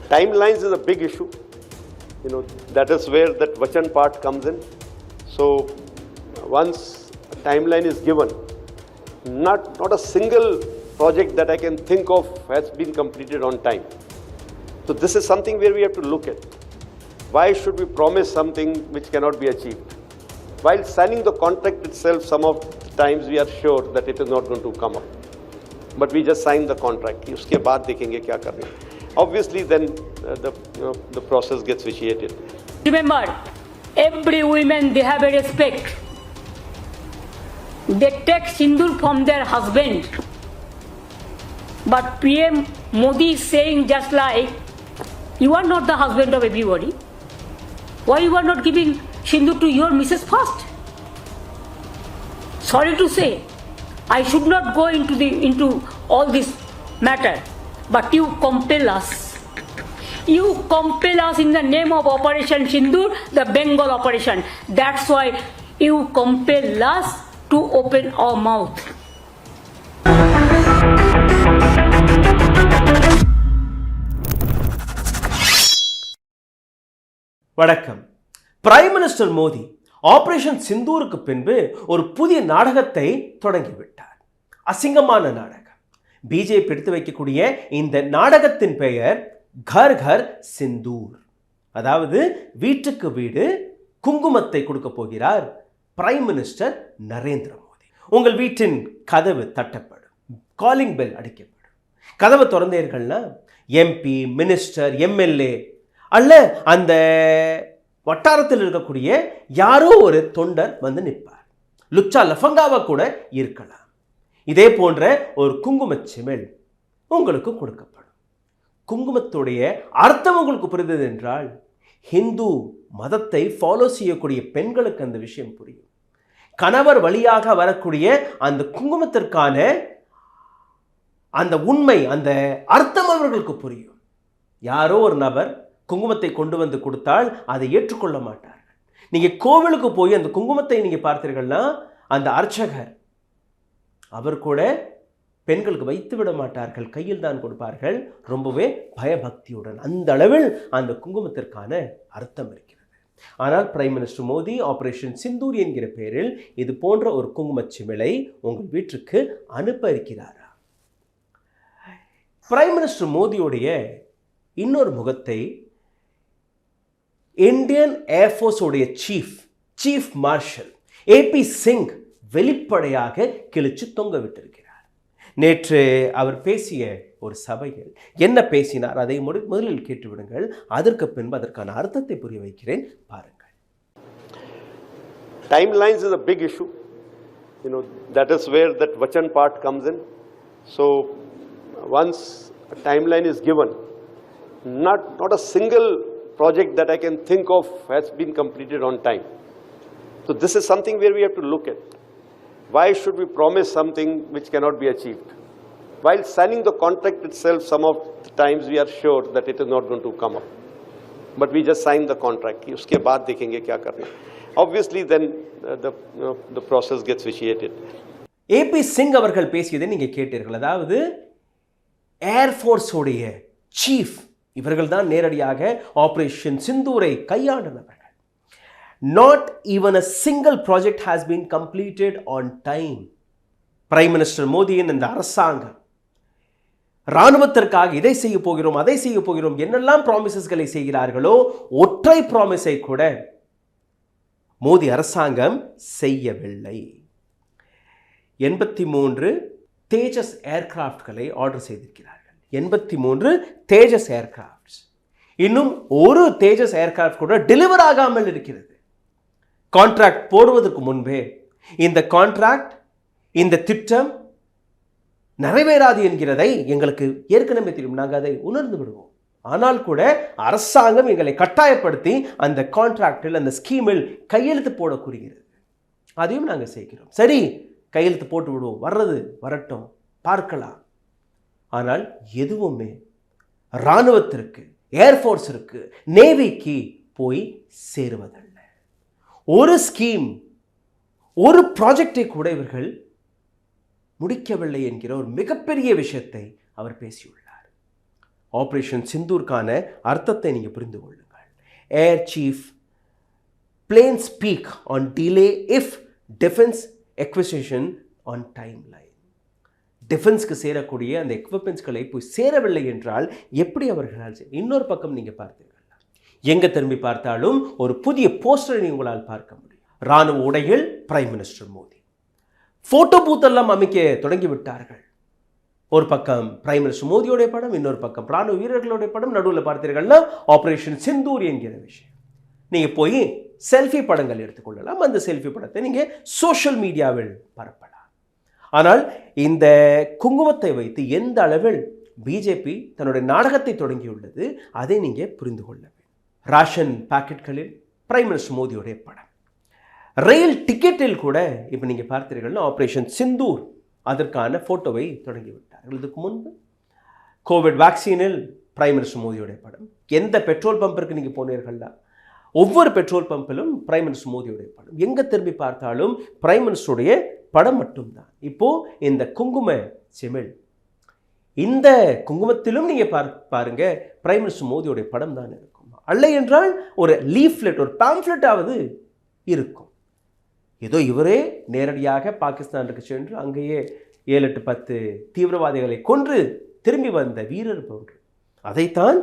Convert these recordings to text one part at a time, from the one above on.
Timelines is a big issue. That is where that Vachan part comes in. So once a timeline is given, not a single project that I can think of has been completed on time. So this is something where we have to look at. Why should we promise something which cannot be achieved? While signing the contract itself, some of the times we are sure that it is not going to come up. But we just sign the contract. उसके बाद देखेंगे क्या करना है. Obviously, then the process gets vitiated. Remember, every woman, they have a respect. They take sindoor from their husband. But PM Modi is saying just like, you are not the husband of everybody. Why you are not giving sindoor to your Mrs. first? Sorry to say, I should not go into all this matter. But you compel us. You compel us in the name of Operation Sindoor, the Bengal operation. That's why you compel us to open our mouth. வணக்கம். Prime minister Modi operation சிந்தூருக்கு பின்பு ஒரு புதிய நாடகத்தை தொடங்கிவிட்டார். அசிங்கமான நாடகம். BJP எடுத்து வைக்கக்கூடிய இந்த நாடகத்தின் பெயர் கர் கர் சிந்தூர். அதாவது வீட்டுக்கு வீடு குங்குமத்தை கொடுக்க போகிறார் பிரைம் மினிஸ்டர் நரேந்திர மோடி. உங்கள் வீட்டின் கதவு தட்டப்படும், காலிங் பெல் அடிக்கப்படும். கதவை திறந்தீர்கள்னா எம்பி, மினிஸ்டர், எம்எல்ஏ அல்ல அந்த வட்டாரத்தில் இருக்கக்கூடிய யாரோ ஒரு தொண்டர் வந்து நிற்பார். லுச்சா லஃபங்காவா கூட இருக்கலாம். இதே போன்ற ஒரு குங்குமச்சிமிழ் உங்களுக்கு கொடுக்கப்படும். குங்குமத்துடைய அர்த்தம் உங்களுக்கு புரிந்தது என்றால் ஹிந்து மதத்தை ஃபாலோ செய்யக்கூடிய பெண்களுக்கு அந்த விஷயம் புரியும். கணவர் வழியாக வரக்கூடிய அந்த குங்குமத்திற்கான அந்த உண்மை, அந்த அர்த்தம் அவர்களுக்கு புரியும். யாரோ ஒரு நபர் குங்குமத்தை கொண்டு வந்து கொடுத்தால் அதை ஏற்றுக்கொள்ள மாட்டார்கள். நீங்கள் கோவிலுக்கு போய் அந்த குங்குமத்தை நீங்கள் பார்த்தீர்கள்னா அந்த அர்ச்சகர் அவர் கூட பெண்களுக்கு வைத்து விட மாட்டார்கள், கையில் தான் கொடுப்பார்கள், ரொம்பவே பயபக்தியுடன். அந்த அளவில் அந்த குங்குமத்திற்கான அர்த்தம் இருக்கிறது. ஆனால் prime minister Modi operation Sindoor என்கிற பெயரில் இது போன்ற ஒரு குங்குமச்சிமிழை உங்கள் வீட்டுக்கு அனுப்ப இருக்கிறாரா? பிரைம் மினிஸ்டர் மோடியுடைய இன்னொரு முகத்தை இந்தியன் ஏர்ஃபோர்ஸோடைய சீஃப் மார்ஷல் ஏபி சிங் வெளிப்படையாக கிழிச்சு தொங்க விட்டிருக்கிறார். நேற்று அவர் பேசிய ஒரு சபையில் என்ன பேசினார் அதை முதலில் கேட்டுவிடுங்கள். அதற்கு பின்பு அதற்கான அர்த்தத்தை புரிய வைக்கிறேன், பாருங்கள். Timelines is a big issue. That is where that Vachan part comes in. So once a timeline is given, not a single project that I can think of has been completed on time. So this is something where we have to look at. Why should we promise something which cannot be achieved? While signing the contract itself, some of the times we are sure that it is not going to come up. But we just sign the contract. उसके बाद देखेंगे क्या करना है. Obviously, then the process gets vitiated. A P Singh அவர்கள் பேசியதை நீங்கள் கேட்டீர்கள். அதாவது ஏர்ஃபோர்ஸோடைய சீஃப் இவர்கள் தான் நேரடியாக operation சிந்தூரை கையாண்டனவர்கள். Not even a single project has been completed on time. Prime minister மோடியின் இந்த அரசாங்கம் இராணுவத்திற்காக இதை செய்ய போகிறோம், அதை செய்ய போகிறோம், என்னெல்லாம் ப்ராமிசஸ்களை செய்கிறார்களோ ஒற்றை ப்ராமிஸை கூட மோடி அரசாங்கம் செய்யவில்லை. 83 தேஜஸ் ஏர்கிராஃப்ட்களை ஆர்டர் செய்திருக்கிறார்கள். 83 தேஜஸ் ஏர்கிராஃப்ட்ஸ். இன்னும் ஒரு தேஜஸ் ஏர்கிராஃப்ட் கூட டெலிவர் ஆகாமல் இருக்கிறது. கான்ட்ராக்ட் போடுவதற்கு முன்பே இந்த கான்ட்ராக்ட், இந்த திட்டம் நிறைவேறாது என்கிறதை எங்களுக்கு ஏற்கனவே தெரியும், நாங்கள் அதை உணர்ந்து விடுவோம். ஆனால் கூட அரசாங்கம் எங்களை கட்டாயப்படுத்தி அந்த கான்ட்ராக்டில், அந்த ஸ்கீமில் கையெழுத்து போட கூறுகிறது. அதையும் நாங்கள் செய்கிறோம். சரி, கையெழுத்து போட்டு விடுவோம், வர்றது வரட்டும், பார்க்கலாம். ஆனால் எதுவுமே இராணுவத்திற்கு, ஏர்ஃபோர்ஸிற்கு, நேவிக்கு போய் சேருவதில்லை. ஒரு ஸ்கீம், ஒரு ப்ராஜெக்டை கூட இவர்கள் முடிக்கவில்லை என்கிற ஒரு மிகப்பெரிய விஷயத்தை அவர் பேசியுள்ளார். ஆப்ரேஷன் சிந்தூருக்கான அர்த்தத்தை நீங்கள் புரிந்து கொள்ளுங்கள். Air chief plain speak on delay if defence acquisition on time line. டிஃபென்ஸ்க்கு சேரக்கூடிய அந்த எக்விப்மெண்ட்ஸ்களை போய் சேரவில்லை என்றால் எப்படி அவர்களால் இன்னொரு பக்கம் நீங்கள் பார்த்தீர்கள், எங்கே திரும்பி பார்த்தாலும் ஒரு புதிய போஸ்டரை உங்களால் பார்க்க முடியும். இராணுவ உடையில் prime minister Modi. Photo booth எல்லாம் அமைக்க தொடங்கிவிட்டார்கள். ஒரு பக்கம் பிரைம் மினிஸ்டர் மோடியோடைய படம், இன்னொரு பக்கம் ராணுவ வீரர்களுடைய படம், நடுவில் பார்த்தீர்கள்னா ஆபரேஷன் சிந்தூர் என்கிற விஷயம். நீங்கள் போய் செல்ஃபி படங்கள் எடுத்துக்கொள்ளலாம். அந்த செல்ஃபி படத்தை நீங்கள் சோஷியல் மீடியாவில் பரப்பலாம். ஆனால் இந்த குங்குமத்தை வைத்து எந்த அளவில் பிஜேபி தன்னுடைய நாடகத்தை தொடங்கியுள்ளது அதை நீங்கள் புரிந்து கொள்ள வேண்டும். ரேஷன் பாக்கெட்களில் பிரைம் மினிஸ்டர் மோடியோடைய படம், ரயில் டிக்கெட்டில் கூட இப்போ நீங்கள் பார்த்தீர்கள்னா ஆப்ரேஷன் சிந்தூர் அதற்கான ஃபோட்டோவை தொடங்கிவிட்டார்கள். இதுக்கு முன்பு கோவிட் வேக்சினில் பிரைம் மினிஸ்டர் மோடியோடைய படம். எந்த பெட்ரோல் பம்பிற்கு நீங்கள் போனீர்கள்னா ஒவ்வொரு பெட்ரோல் பம்பிலும் பிரைம் மினிஸ்டர் மோடியோடைய படம். எங்கே திரும்பி பார்த்தாலும் பிரைம் மினிஸ்டருடைய படம் மட்டும்தான். இப்போது இந்த குங்கும சிமிழ், இந்த குங்குமத்திலும் நீங்கள் பாருங்க பிரைம் மினிஸ்டர் மோடியோடைய படம் தான் இருக்கும். அல்ல என்றால் ஒரு லீஃப்லெட், ஒரு பேம்ப்லெட்டாவது இருக்கும். ஏதோ இவரே நேரடியாக பாகிஸ்தானுக்கு சென்று அங்கேயே 7-10 தீவிரவாதிகளை கொன்று திரும்பி வந்த வீரர் போன்று அதைத்தான்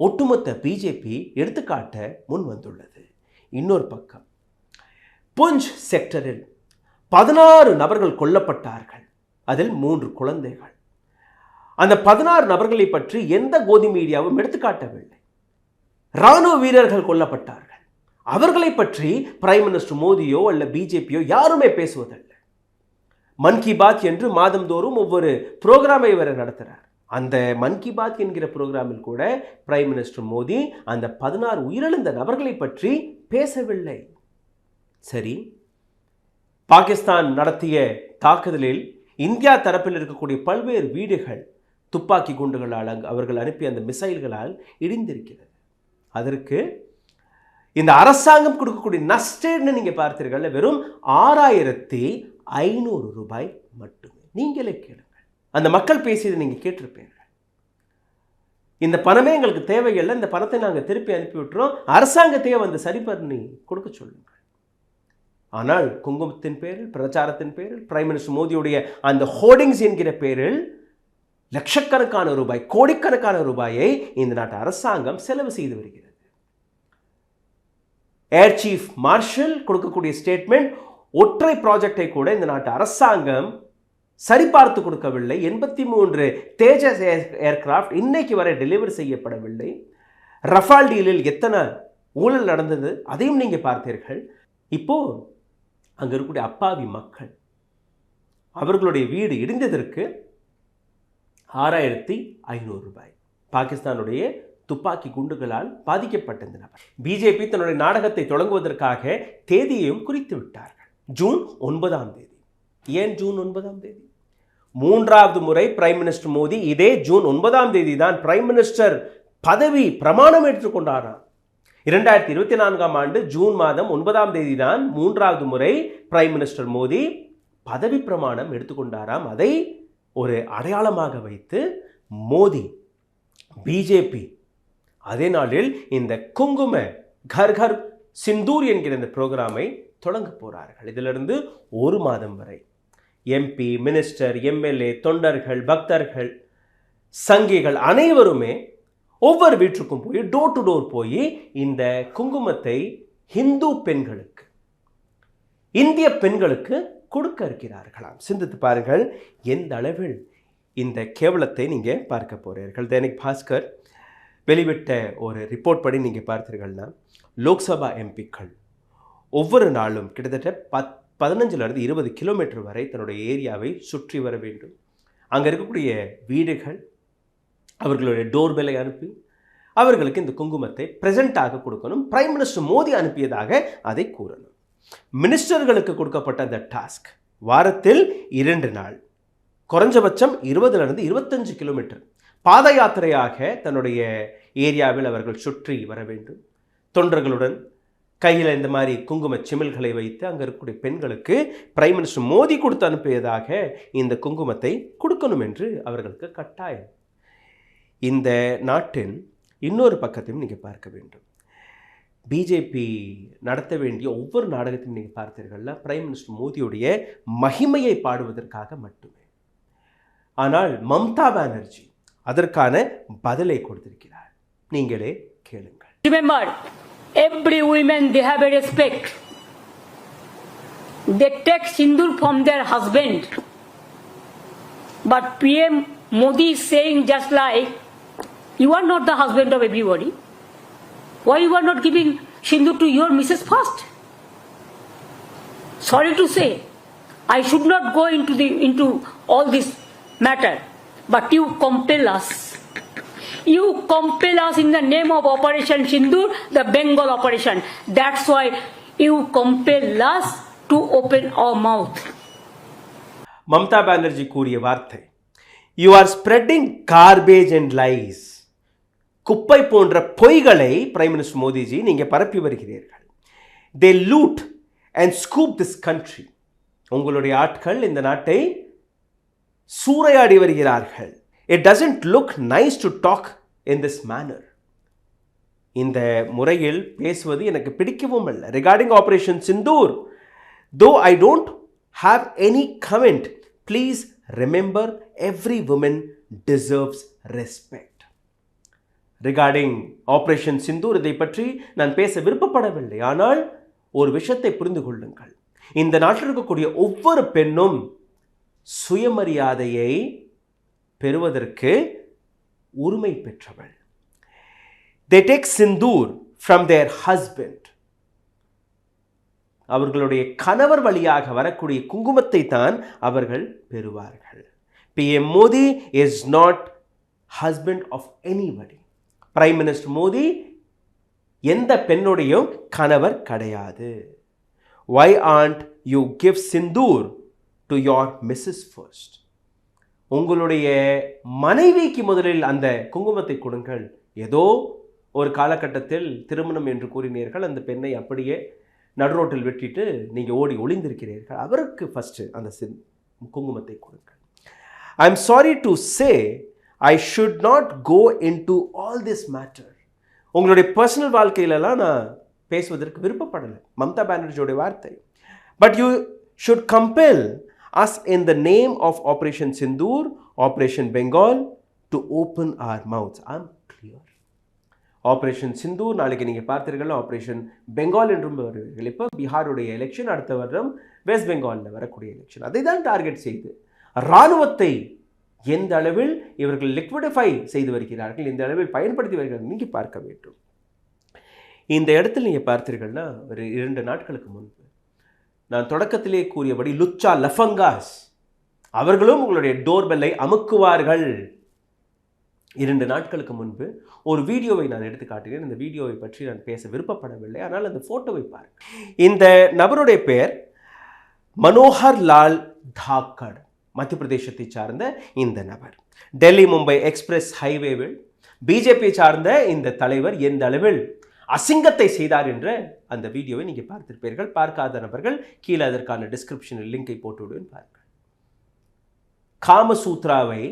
ஒட்டுமொத்த பிஜேபி எடுத்துக்காட்ட முன் வந்துள்ளது. இன்னொரு பக்கம் புஞ்ச் செக்டரில் 16 நபர்கள் கொல்லப்பட்டார்கள். அதில் 3 குழந்தைகள். அந்த 16 நபர்களை பற்றி எந்த கோதி மீடியாவும் எடுத்துக்காட்டவில்லை. இராணுவ வீரர்கள் கொல்லப்பட்டார்கள். அவர்களை பற்றி பிரைம் மினிஸ்டர் மோடியோ அல்ல பிஜேபியோ யாருமே பேசுவதில்லை. மன் கி பாத் என்று மாதந்தோறும் ஒவ்வொரு புரோகிராமை வர நடத்துகிறார். அந்த மன் கி பாத் என்கிற புரோகிராமில் கூட பிரைம் மினிஸ்டர் மோடி அந்த 16 உயிரிழந்த நபர்களை பற்றி பேசவில்லை. சரி, பாகிஸ்தான் நடத்திய தாக்குதலில் இந்தியா தரப்பில் இருக்கக்கூடிய பல்வேறு வீடுகள் துப்பாக்கி குண்டுகளால் அவர்கள் அனுப்பிய அந்த மிசைல்களால் இடிந்திருக்கிறது. அதற்கு இந்த அரசாங்கம் கொடுக்கக்கூடிய நஷ்டன்னு நீங்கள் பார்த்தீர்கள் வெறும் 6500 ரூபாய் மட்டுமே. நீங்களே கேளுங்கள், அந்த மக்கள் பேசியதை நீங்கள் கேட்டிருப்பீர்கள். இந்த பணமே எங்களுக்கு தேவையில்லை, இந்த பணத்தை நாங்கள் திருப்பி அனுப்பிவிட்டுறோம், அரசாங்கத்தையே வந்து சரி பண்ணி கொடுக்க சொல்லுங்கள். ஆனால் குங்குமத்தின் பேரில், பிரச்சாரத்தின் பேரில், பிரைம் மினிஸ்டர் மோடியுடைய அந்த ஹோர்டிங்ஸ் என்கிற பேரில் லட்சக்கணக்கான ரூபாய், கோடிக்கணக்கான ரூபாயை இந்த நாட்டு அரசாங்கம் செலவு செய்து வருகிறது. ஏர் சீஃப் மார்ஷல் கொடுக்கக்கூடிய ஸ்டேட்மெண்ட், ஒற்றை ப்ராஜெக்டை கூட இந்த நாட்டு அரசாங்கம் சரிபார்த்து கொடுக்கவில்லை. 83 தேஜஸ் ஏர்கிராஃப்ட் இன்னைக்கு வரை டெலிவரி செய்யப்படவில்லை. ரஃபால் டீலில் எத்தனை ஊழல் நடந்தது அதையும் நீங்கள் பார்த்தீர்கள். இப்போ அங்கே இருக்கக்கூடிய அப்பாவி மக்கள், அவர்களுடைய வீடு இடிந்ததற்கு 6500 ரூபாய். பாகிஸ்தானுடைய துப்பாக்கி குண்டுகளால் பாதிக்கப்பட்ட இந்த நபர். பிஜேபி தன்னுடைய நாடகத்தை தொடங்குவதற்காக தேதியையும் குறித்து விட்டார்கள். ஜூன் 9ஆம் தேதி. ஏன் ஜூன் 9ஆம் தேதி? 3வது முறை பிரைம் மினிஸ்டர் மோடி இதே ஜூன் 9ஆம் தேதி தான் பிரைம் மினிஸ்டர் பதவி பிரமாணம் ஏற்றுக்கொண்டாராம். 2024ஆம் ஆண்டு ஜூன் மாதம் 9ஆம் தேதி தான் 3வது முறை பிரைம் மினிஸ்டர் மோடி பதவி பிரமாணம் எடுத்துக்கொண்டாராம். அதை ஒரு அடையாளமாக வைத்து மோடி, பிஜேபி அதே நாளில் இந்த குங்கும கர் கர் சிந்தூர் என்கிற இந்த ப்ரோக்ராமை தொடங்க போகிறார்கள். இதிலிருந்து 1 மாதம் வரை எம்பி, மினிஸ்டர், எம்எல்ஏ, தொண்டர்கள், பக்தர்கள், சங்கிகள் அனைவருமே ஒவ்வொரு வீட்டுக்கும் போய் டோர் டு டோர் போய் இந்த குங்குமத்தை இந்து பெண்களுக்கு, இந்திய பெண்களுக்கு கொடுக்க இருக்கிறார்களாம். சிந்தித்து பாருங்கள் எந்த அளவில் இந்த கேவலத்தை நீங்கள் பார்க்க போகிறீர்கள். தைனிக் பாஸ்கர் வெளிவிட்ட ஒரு ரிப்போர்ட் படி நீங்கள் பார்த்தீர்கள்னா லோக்சபா எம்பிக்கள் ஒவ்வொரு நாளும் கிட்டத்தட்ட 15 to 20 கிலோமீட்டர் வரை தன்னுடைய ஏரியாவை சுற்றி வர வேண்டும். அங்கே இருக்கக்கூடிய வீடுகள் அவர்களுடைய டோர்பெல்லை அனுப்பி அவர்களுக்கு இந்த குங்குமத்தை ப்ரெசென்ட்டாக கொடுக்கணும். பிரைம் மினிஸ்டர் மோடி அனுப்பியதாக அதை கூறணும். மினிஸ்டர்களுக்கு கொடுக்கப்பட்ட அந்த டாஸ்க் வாரத்தில் 2 நாள் குறைஞ்சபட்சம் 20 to 25 கிலோமீட்டர் பாத யாத்திரையாக தன்னுடைய ஏரியாவில் அவர்கள் சுற்றி வர வேண்டும். தொண்டர்களுடன் கையில் இந்த மாதிரி குங்கும சிமிழ்களை வைத்து அங்கே இருக்கக்கூடிய பெண்களுக்கு பிரைம் மினிஸ்டர் மோடி கொடுத்து அனுப்பியதாக இந்த குங்குமத்தை கொடுக்கணும் என்று அவர்களுக்கு கட்டாயம். இந்த நாட்டின் இன்னொரு பக்கத்தையும் நீங்கள் பார்க்க வேண்டும். பிஜேபி நடத்த வேண்டிய ஒவ்வொரு நாடகத்தையும் நீங்கள் பார்த்தீர்கள்ல, பிரைம் மினிஸ்டர் மோடியுடைய மகிமையை பாடுவதற்காக மட்டுமே. ஆனால் மம்தா பானர்ஜி அதற்கான பதிலை கொடுத்திருக்கிறார். நீங்களே கேளுங்கள். Remember, every woman they have a respect. They take sindoor from their husband. But PM Modi is saying just like, you are not the husband of everybody. Why you are not giving sindoor to your Mrs. first? Sorry to say, I should not go into all this matter, but you compel us. You compel us in the name of Operation Sindoor, the Bengal operation. That's why you compel us to open our mouth. Mamata Banerjee கூறிய வார்த்தை, you are spreading garbage and lies. குப்பை போன்ற பொய்களை prime minister Modiji நீங்கள் பரப்பி வருகிறீர்கள். They loot and scoop this country. உங்களுடைய ஆட்கள் இந்த நாட்டை சூறையாடி வருகிறார்கள். It doesn't look nice to talk in this manner. இந்த முறையில் பேசுவது எனக்கு பிடிக்கவும் இல்லை. Regarding Operation Sindoor, though I don't have any comment, please remember every woman deserves respect. Regarding Operation Sindoor, இதை பற்றி நான் பேச விருப்பப்படவில்லை. ஆனால் ஒரு விஷயத்தை புரிந்து கொள்ளுங்கள். இந்த நாட்டில் இருக்கக்கூடிய ஒவ்வொரு பெண்ணும் சுயமரியாதையை பெறுவதற்கு உரிமை பெற்றவள். They take sindoor from their husband. அவர்களுடைய கணவர் வழியாக வரக்கூடிய குங்குமத்தை தான் அவர்கள் பெறுவார்கள். PM Modi is not husband of anybody. Prime Minister Modi எந்த பெண்ணுடையும் கணவர் கிடையாது. Why aren't you give sindoor to your Mrs. first? உங்களுடைய மனைவிக்கு முதலில் அந்த குங்குமத்தை கொடுங்கள். ஏதோ ஒரு காலகட்டத்தில் திருமணம் என்று கூறினீர்கள், அந்த பெண்ணை அப்படியே நடுரோட்டில் வெட்டிட்டு நீங்கள் ஓடி ஒளிந்திருக்கிறீர்கள். அவருக்கு ஃபஸ்ட்டு அந்த குங்குமத்தை கொடுங்கள். I am sorry to say I should not go into all this matter. உங்களுடைய பர்சனல் வாழ்க்கையிலலாம் நான் பேசுவதற்கு விருப்பப்படலை, மம்தா பானர்ஜியோடைய வார்த்தை. But you should compel us in the name of Operation Sindoor, Operation Bengal to open our mouths. I'm clear. Operation Sindoor நாளைக்கு நீங்கள் பார்த்தீர்கள், ஆப்ரேஷன் பெங்கால் என்றும் வருவீர்கள். இப்போ பீகாருடைய எலெக்ஷன், அடுத்த வருடம் வெஸ்ட் பெங்காலில் வரக்கூடிய எலெக்ஷன். அதை தான் டார்கெட் செய்து இராணுவத்தை எந்த அளவில் இவர்கள் லிக்விடிஃபை செய்து வருகிறார்கள், எந்த அளவில் பயன்படுத்தி வருகிறார்கள் நீங்கள் பார்க்க வேண்டும். இந்த இடத்தில் நீங்கள் பார்த்தீர்கள்னா, ஒரு 2 நாட்களுக்கு முன்பு நான் தொடக்கத்திலே கூறியபடி லுச்சா லஃபங்காஸ் அவர்களும் உங்களுடைய டோர்பெல்லை அமுக்குவார்கள். 2 நாட்களுக்கு முன்பு ஒரு வீடியோவை நான் எடுத்து காட்டுகிறேன். இந்த வீடியோவை பற்றி நான் பேச விருப்பப்படவில்லை, ஆனால் அந்த ஃபோட்டோவை பாருங்கள். இந்த நபருடைய பெயர் மனோகர் லால் தாக்கர், மத்திய பிரதேசத்தை சார்ந்த இந்த நபர். டெல்லி மும்பை எக்ஸ்பிரஸ் ஹைவேவில் பிஜேபி சார்ந்த இந்த தலைவர் எந்த அளவில் அசிங்கத்தை செய்தார் என்ற அந்த வீடியோவை நீங்கள் பார்த்திருப்பீர்கள். பார்க்காத நபர்கள் கீழே அதற்கான டிஸ்கிரிப்ஷனில் லிங்கை போட்டு விடுவேன் பாருங்கள். காமசூத்ராவை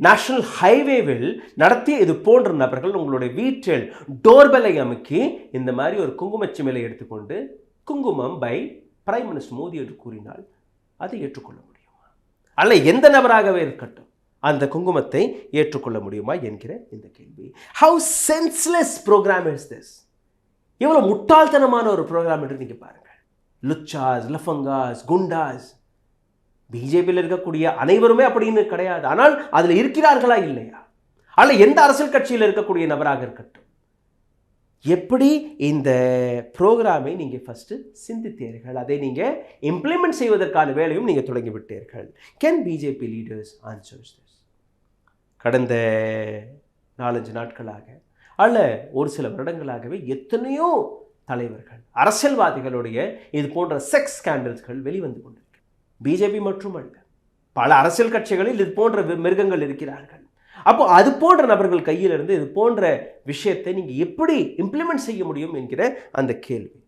நேஷனல் ஹைவேவில் நடத்திய இது போன்ற நபர்கள் உங்களுடைய வீட்டில் டோர்பெல்லை அமுக்கி இந்த மாதிரி ஒரு குங்குமச்சிமிலை எடுத்துக்கொண்டு குங்குமம் பை பிரைம் மினிஸ்டர் மோடி என்று கூறினால் அதை ஏற்றுக்கொள்ள முடியுமா? அல்ல எந்த நபராகவே இருக்கட்டும், அந்த குங்குமத்தை ஏற்றுக்கொள்ள முடியுமா என்கிற இந்த கேள்வி. How senseless program is this? எவ்வளவு முட்டாள்தனமான ஒரு ப்ரோக்ராம் என்று நீங்கள் பாருங்கள். லுச்சாஸ், லஃபங்காஸ், குண்டாஸ், பிஜேபியில் இருக்கக்கூடிய அனைவருமே அப்படின்னு கிடையாது. ஆனால் அதில் இருக்கிறார்களா இல்லையா? அல்ல எந்த அரசியல் கட்சியில் இருக்கக்கூடிய நபராக இருக்கட்டும், எப்படி இந்த ப்ரோக்ராமை நீங்கள் ஃபஸ்ட்டு சிந்தித்தீர்கள், அதை நீங்கள் இம்ப்ளிமெண்ட் செய்வதற்கான வேலையும் நீங்கள் தொடங்கிவிட்டீர்கள். Can BJP leaders answers this? கடந்த 4-5 நாட்களாக அல்ல ஒரு சில வருடங்களாகவே எத்தனையோ தலைவர்கள், அரசியல்வாதிகளுடைய இது போன்ற செக்ஸ் ஸ்கேண்டல்ஸ்கள் வெளிவந்து கொண்டிருக்கு. பிஜேபி மட்டுமல்ல, பல அரசியல் கட்சிகளில் இது போன்ற மிருகங்கள் இருக்கிறார்கள். அப்போ அது போன்ற நபர்கள் கையிலிருந்து இது போன்ற விஷயத்தை நீங்கள் எப்படி இம்ப்ளிமெண்ட் செய்ய முடியும் என்கிற அந்த கேள்வி.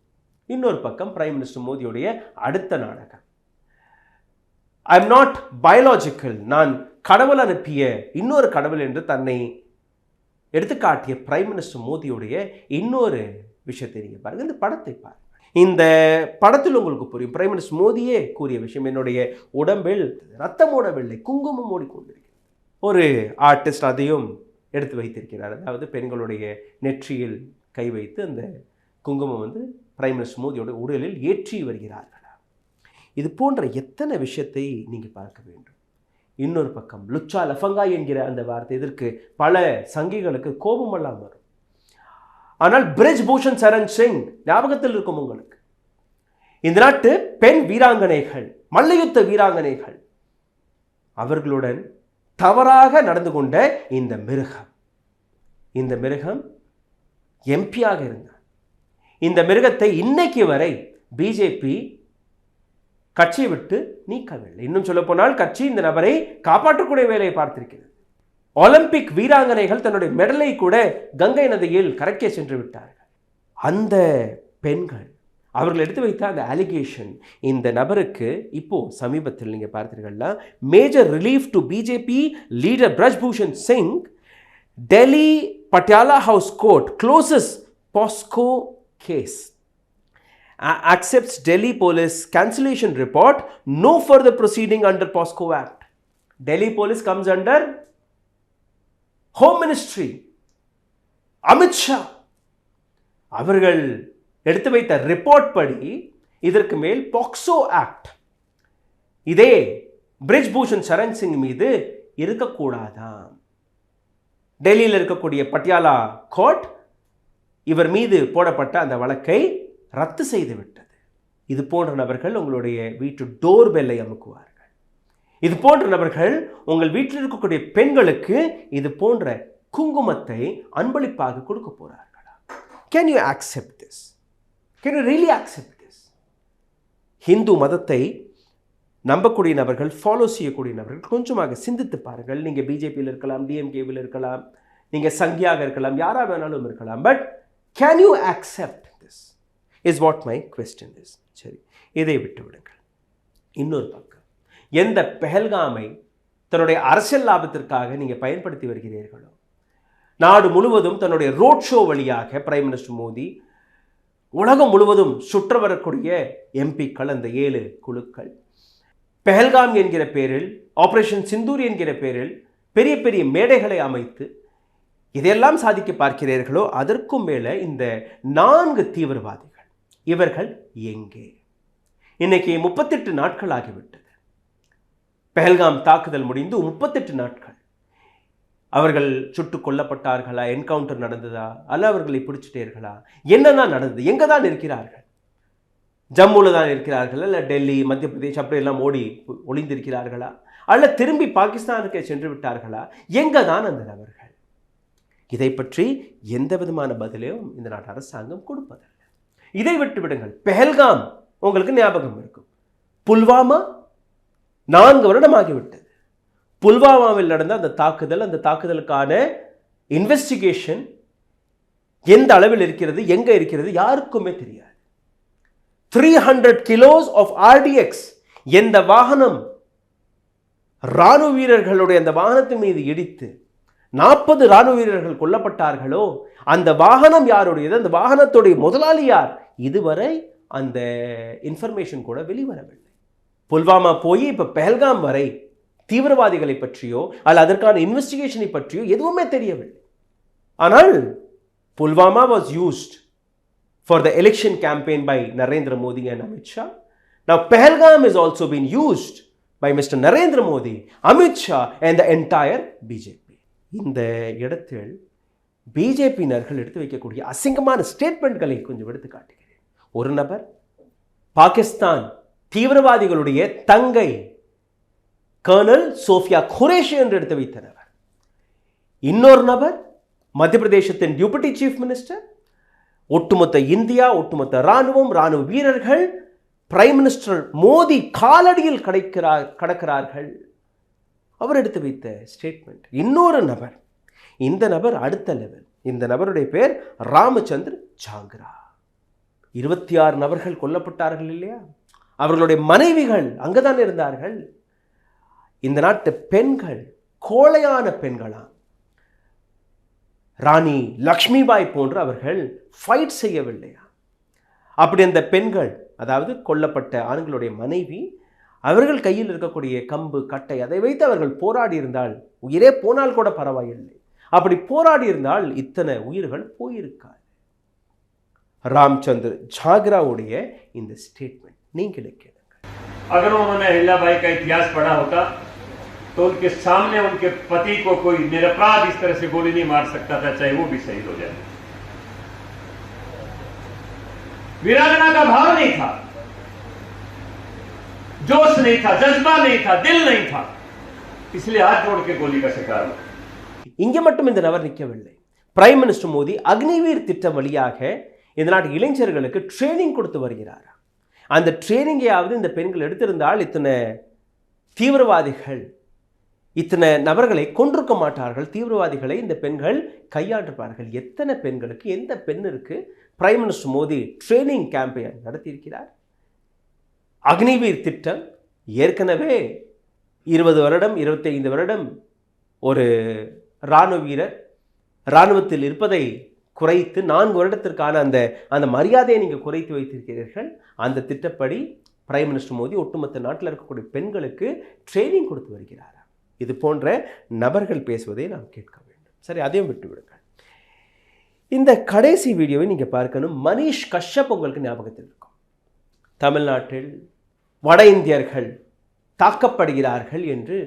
இன்னொரு பக்கம் பிரைம் மினிஸ்டர் மோடியுடைய அடுத்த நாடகம், ஐ எம் நாட் பயாலஜிக்கல், நான் கடவுள் அனுப்பிய இன்னொரு கடவுள் என்று தன்னை எடுத்துக்காட்டிய பிரைம் மினிஸ்டர் மோடியுடைய இன்னொரு விஷயத்தை நீங்கள் பாருங்கள். இந்த படத்தை பாருங்கள். இந்த படத்தில் உங்களுக்கு புரியும். பிரைம் மினிஸ்டர் மோடியே கூறிய விஷயம், என்னுடைய உடம்பில் ரத்தம் ஓடவில்லை, குங்குமம் ஓடிக்கொண்டிருக்கிறது. ஒரு ஆர்டிஸ்ட் அதையும் எடுத்து வைத்திருக்கிறார். அதாவது பெண்களுடைய நெற்றியில் கை வைத்து அந்த குங்குமம் பிரைம் மினிஸ்டர் மோடியோட உடலில் ஏற்றி வருகிறார்களா. இது போன்ற எத்தனை விஷயத்தை நீங்கள் பார்க்க வேண்டும். இன்னொரு பக்கம் லுச்சா லஃபங்கா என்கிற அந்த வார்த்தை, இதற்கு பல சங்கிகளுக்கு கோபமெல்லாம் வரும். ஆனால் பிரிஜ் பூஷன் சரண் சிங் ஞாபகத்தில் இருக்கும் உங்களுக்கு. இந்த நாட்டு பெண் வீராங்கனைகள், மல்யுத்த வீராங்கனைகள், அவர்களுடன் தவறாக நடந்து கொண்ட இந்த மிருகம் எம்பியாக இருந்தார். இந்த மிருகத்தை இன்னைக்கு வரை பிஜேபி கட்சியை விட்டு நீக்கவில்லை. இன்னும் சொல்ல போனால் கட்சி இந்த நபரை காப்பாற்றக்கூடிய வேலையை பார்த்திருக்கிறது. ஒலிம்பிக் வீராங்கனைகள் தன்னுடைய மெடலை கூட கங்கை நதியில் கரைக்க சென்று விட்டார்கள். அந்த பெண்கள் அவர்கள் எடுத்து வைத்த அந்த அலிகேஷன் இந்த நபருக்கு இப்போ சமீபத்தில் நீங்கள் பார்த்தீர்கள்னா major relief to BJP leader Brij Bhushan Singh. Delhi Patiala house court closes POCSO case, accepts Delhi police cancellation report, no further proceeding under POSCO Act. Delhi police comes under Home Ministry. Amit Shah அவர்கள் எடுத்து வைத்த ரிப்போர்ட் படி இதற்கு மேல் பாக்ஸோ ஆக்ட் இதே fridge Bhushan Charan Singh மீது இருக்கக்கூடாதாம். டெல்லியில் இருக்கக்கூடிய பட்டியாலா கோர்ட் இவர் மீது போடப்பட்ட அந்த வழக்கை ரத்து செய்து விட்டது. இது போன்ற நபர்கள் உங்களுடைய வீட்டு டோர் பெல்லை அமுக்குவார்கள். இது போன்ற நபர்கள் உங்கள் வீட்டில் இருக்கக்கூடிய பெண்களுக்கு இது போன்ற குங்குமத்தை அன்பளிப்பாக கொடுக்க போறார்களா? Can you accept this? Can you really accept this? Hindu மதத்தை நம்பக்கூடிய நபர்கள், ஃபாலோ செய்யக்கூடிய நபர்கள் கொஞ்சமாக சிந்தித்து பாருங்கள். நீங்கள் பிஜேபியில் இருக்கலாம், டிஎம்கேவில் இருக்கலாம், நீங்கள் சங்கியாக இருக்கலாம், யாரா வேணாலும் இருக்கலாம். But can you accept this is what my question is. சரி, இதை விட்டு விடுங்கள். இன்னொரு பக்கம், எந்த பெஹல்காமை தன்னுடைய அரசியல் லாபத்திற்காக நீங்கள் பயன்படுத்தி வருகிறீர்களோ, நாடு முழுவதும் தன்னுடைய ரோட் ஷோ வழியாக பிரைம் மினிஸ்டர் மோடி உலகம் முழுவதும் சுற்ற வரக்கூடிய எம்பிக்கள், அந்த 7 குழுக்கள் பெஹல்காம் என்கிற பேரில், ஆபரேஷன் சிந்தூர் என்கிற பேரில் பெரிய பெரிய மேடைகளை அமைத்து இதையெல்லாம் சாதிக்க பார்க்கிறீர்களோ, அதற்கும் மேலே இந்த 4 தீவிரவாதிகள், இவர்கள் எங்கே? இன்னைக்கு 38 நாட்கள் ஆகிவிட்டது. பெஹல்காம் தாக்குதல் முடிந்து 38 நாட்கள். அவர்கள் சுட்டுக் கொல்லப்பட்டார்களா? என்கவுண்டர் நடந்ததா? அல்ல அவர்களை பிடிச்சிட்டீர்களா? என்னதான் நடந்தது? எங்கே தான் இருக்கிறார்கள்? ஜம்முவில் தான் இருக்கிறார்கள், அல்ல டெல்லி, மத்திய பிரதேஷ் அப்படியெல்லாம் ஒளிந்திருக்கிறார்களா? அல்ல திரும்பி பாகிஸ்தானுக்கு சென்று விட்டார்களா? எங்கே தான் அந்த நபர்கள்? இதை பற்றி எந்த விதமான பதிலையும் இந்த நாட்டு அரசாங்கம் கொடுப்பதில்லை. இதை விட்டு விடுங்கள். பெஹல்காம் உங்களுக்கு ஞாபகம் இருக்கும். புல்வாமா 4 வருடம் ஆகிவிட்டது. புல்வாமாவில் நடந்த அந்த தாக்குதல், அந்த தாக்குதலுக்கான இன்வெஸ்டிகேஷன் எந்த அளவில் இருக்கிறது, எங்க இருக்கிறது, யாருக்குமே தெரியாது. 300 kilos of RDX, எந்த வாகனம் ராணுவ வீரர்களுடைய அந்த வாகனத்தின் மீது இடித்து 40 ராணுவ வீரர்கள் கொல்லப்பட்டார்களோ, அந்த வாகனம் யாருடையது, அந்த வாகனத்துடைய முதலாளி யார், இதுவரை அந்த இன்ஃபர்மேஷன் கூட வெளிவரவில்லை. புல்வாமா போய் இப்போ பெஹல்காம் வரை தீவிரவாதிகளை பற்றியோ அல்ல அதற்கான இன்வெஸ்டிகேஷனை பற்றியோ எதுவுமே தெரியவில்லை. ஆனால் Pulwama was used for the election campaign by Narendra Modi and Amit Shah. Now Pahalgam is also been used by Mr. Narendra Modi, Amit Shah and the entire BJP. இந்த இடத்தில் பிஜேபியினர்கள் எடுத்து வைக்கக்கூடிய அசிங்கமான ஸ்டேட்மெண்ட்களை கொஞ்சம் எடுத்து காட்டுகிறேன். ஒரு நபர் பாகிஸ்தான் தீவிரவாதிகளுடைய தங்கை கர்னல் சோஃபியா குரேஷி என்று எடுத்து வைத்த நபர். இன்னொரு நபர் மத்திய பிரதேசத்தின் டியூட்டி சீஃப் மினிஸ்டர். ஒட்டுமொத்த இந்தியா, ஒட்டுமொத்த இராணுவம், இராணுவ வீரர்கள் பிரைம் மினிஸ்டர் மோடி காலடியில் கடக்கிறார்கள். அவர் எடுத்து வைத்த ஸ்டேட்மெண்ட். இன்னொரு நபர், இந்த நபர் அடுத்த லெவல். இந்த நபருடைய பேர் ராமச்சந்திர ஜாங்கரா. 26 நபர்கள் கொல்லப்பட்டார்கள் இல்லையா? அவர்களுடைய மனைவிகள் அங்குதான் இருந்தார்கள். இந்த நாட்டு பெண்கள் கோழையான பெண்களா? ராணி லக்ஷ்மிபாய் போன்று அவர்கள் ஃபைட் செய்யவில்லையா? அப்படி அந்த பெண்கள், அதாவது கொல்லப்பட்ட ஆண்களுடைய மனைவி, அவர்கள் கையில் இருக்கக்கூடிய கம்பு கட்டை அதை வைத்து அவர்கள் போராடி இருந்தால், உயிரே போனால் கூட பரவாயில்லை, அப்படி போராடி இருந்தால் இத்தனை உயிர்கள் போயிருக்காது. रामचंद्र झागराவுடைய இந்த ஸ்டேட்மெண்ட் நீங்களே கேளுங்க. अगर उन्होंने अहिल्याबाई का इतिहास पढ़ा होता तो उनके सामने उनके पति को कोई निरपराध इस तरह से गोली नहीं मार सकता था, चाहे वो भी शहीद हो जाए। वीरांगना का भाव नहीं था, जोश नहीं था, जज्बा नहीं था, दिल नहीं था, इसलिए हाथ जोड़ के गोली का शिकार हुआ। இங்க மட்டும் இந்த நபர் நிற்கவில்லை. பிரைம் மினிஸ்டர் மோடி அக்னிவீர் திட்டம் வழியாக இந்த நாட்டு இளைஞர்களுக்கு ட்ரைனிங் கொடுத்து வருகிறார். அந்த ட்ரைனிங்கையாவது இந்த பெண்கள் எடுத்திருந்தால் இத்தனை தீவிரவாதிகள், இத்தனை நபர்களை கொன்றிருக்க மாட்டார்கள். தீவிரவாதிகளை இந்த பெண்கள் கையாண்டிருப்பார்கள். எத்தனை பெண்களுக்கு, எந்த பெண்ணிற்கு பிரைம் மினிஸ்டர் மோடி ட்ரைனிங் கேம்பை நடத்தியிருக்கிறார்? அக்னிவீர் திட்டம் ஏற்கனவே 20 வருடம் 25 வருடம் ஒரு இராணுவ வீரர் இராணுவத்தில் இருப்பதை குறைத்து 4 வருடத்திற்கான அந்த மரியாதையை நீங்கள் குறைத்து வைத்திருக்கிறீர்கள். அந்த திட்டப்படி பிரைம் மினிஸ்டர் மோடி ஒட்டுமொத்த நாட்டில் இருக்கக்கூடிய பெண்களுக்கு ட்ரைனிங் கொடுத்து வருகிறார். இது போன்ற நபர்கள் பேசுவதை நாம் கேட்க வேண்டும். சரி, அதையும் விட்டு விடுங்கள். இந்த கடைசி வீடியோவை நீங்கள் பார்க்கணும். மனிஷ் கஷ்யப் உங்களுக்கு ஞாபகத்தில் இருக்கும். தமிழ்நாட்டில் வட இந்தியர்கள் தாக்கப்படுகிறார்கள் என்று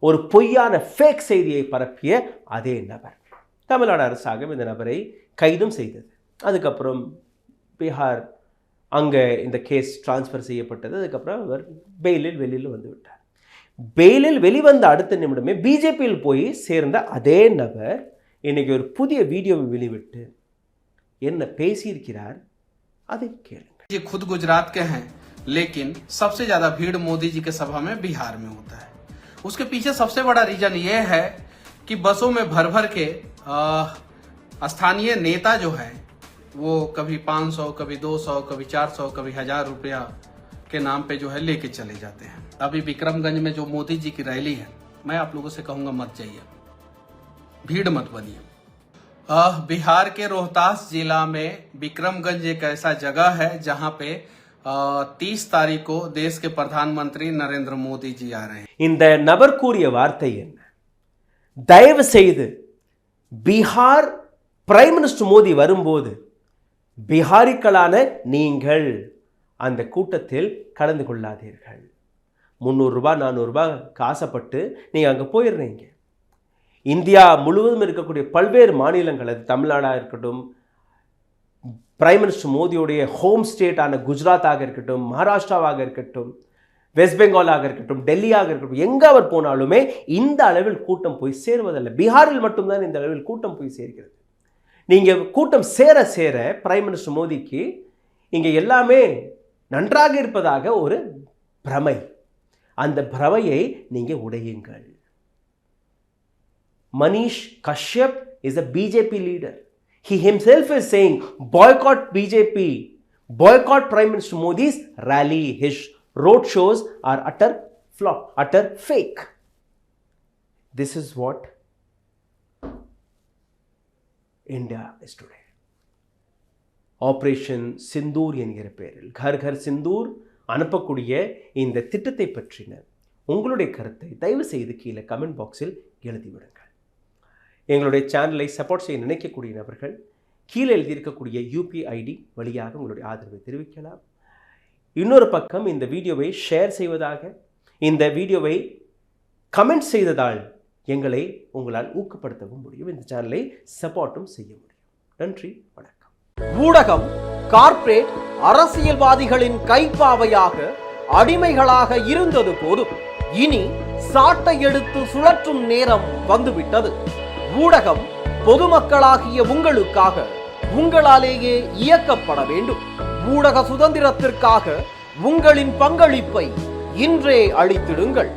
ஒரு பொய்யான ஃபேக் செய்தியை பரப்பிய அதே நபர். தமிழ்நாடு அரசாங்கம் இந்த நபரை கைதும் செய்தது. அதுக்கப்புறம் பீகார் அங்கே இந்த கேஸ் டிரான்ஸ்ஃபர் செய்யப்பட்டது. அதுக்கப்புறம் அவர் பெயிலில் வெளியில் வந்து விட்டார். பெயிலில் வெளிவந்த அடுத்த நிமிடமே பிஜேபியில் போய் சேர்ந்த அதே நபர் இன்னைக்கு ஒரு புதிய வீடியோவை வெளிவிட்டு என்ன பேசியிருக்கிறார் அதை கேளுங்க. ये खुद गुजरात के हैं, लेकिन सबसे ज्यादा भीड़ मोदी जी के सभा में बिहार में होता है। उसके पीछे सबसे बड़ा रीजन ये है कि बसों में भर भर के स्थानीय नेता जो है वो कभी 500, कभी 200, कभी 400, कभी 1000 रुपया के नाम पे जो है लेके चले जाते हैं। अभी विक्रमगंज में जो मोदी जी की रैली है, मैं आप लोगों से कहूंगा मत जाइए, भीड़ मत बनिए। बिहार के रोहतास जिला में विक्रमगंज एक ऐसा जगह है जहां पे 30 तारीख को देश के प्रधानमंत्री नरेंद्र मोदी जी आ रहे हैं. இந்த நபர் கூறிய வார்த்தை என்ன? தயவு செய்து பீகார் பிரைம் மினிஸ்டர் மோடி வரும்போது பீகாரிகளான நீங்கள் அந்த கூட்டத்தில் கலந்து கொள்ளாதீர்கள். 300 ரூபாய் 400 ரூபாய் காசப்பட்டு நீங்கள் அங்கே போயிடுறீங்க. இந்தியா முழுவதும் இருக்கக்கூடிய பல்வேறு மாநிலங்கள், அது தமிழ்நாடாக இருக்கட்டும், பிரைம் மினிஸ்டர் மோடியுடைய ஹோம் ஸ்டேட்டான குஜராத்தாக இருக்கட்டும், மகாராஷ்டிராவாக இருக்கட்டும், வெஸ்ட் பெங்காலாக இருக்கட்டும், டெல்லியாக இருக்கட்டும், எங்கே அவர் போனாலுமே இந்த அளவில் கூட்டம் போய் சேருவதல்ல. பீகாரில் மட்டும்தான் இந்த அளவில் கூட்டம் போய் சேர்கிறது. நீங்கள் கூட்டம் சேர சேர பிரைம் மினிஸ்டர் மோடிக்கு இங்கே எல்லாமே நன்றாக இருப்பதாக ஒரு பிரமை. அந்த பிரமையை நீங்கள் உடையுங்கள். Manish Kashyap is a BJP leader. He himself is saying, boycott BJP, boycott Prime Minister Modi's rally. His road shows are utter flop, utter fake. This is what India is today. Operation Sindoor என்கிற பெயரில் கர் கர் சிந்தூர் அனுப்பக்கூடிய இந்த திட்டத்தை பற்றின உங்களுடைய கருத்தை தயவு செய்து கீழே கமெண்ட் பாக்ஸில் எழுதிவிடுங்கள். எங்களுடைய சேனலை சப்போர்ட் செய்ய நினைக்கக்கூடிய நபர்கள் கீழே எழுதியிருக்கக்கூடிய UPI ID வழியாக உங்களுடைய ஆதரவை தெரிவிக்கலாம். இன்னொரு பக்கம் இந்த வீடியோவை ஷேர் செய்வதாக, இந்த வீடியோவை கமெண்ட் செய்ததால் எங்களை உங்களால் ஊக்கப்படுத்தவும் முடியும். இந்த சேனலை சப்போர்ட்டும் செய்ய முடியும். நன்றி, வணக்கம். ஊடகம் கார்ப்பரேட் அரசியல்வாதிகளின் கைப்பாவையாக அடிமைகளாக இருந்தது போதும். இனி சாட்டை எடுத்து சுழற்றும் நேரம் வந்துவிட்டது. ஊடகம் பொதுமக்களாகிய உங்களுக்காக உங்களாலேயே இயக்கப்பட வேண்டும். ஊடக சுதந்திரத்திற்காக உங்களின் பங்களிப்பை இன்றே அளித்திடுங்கள்.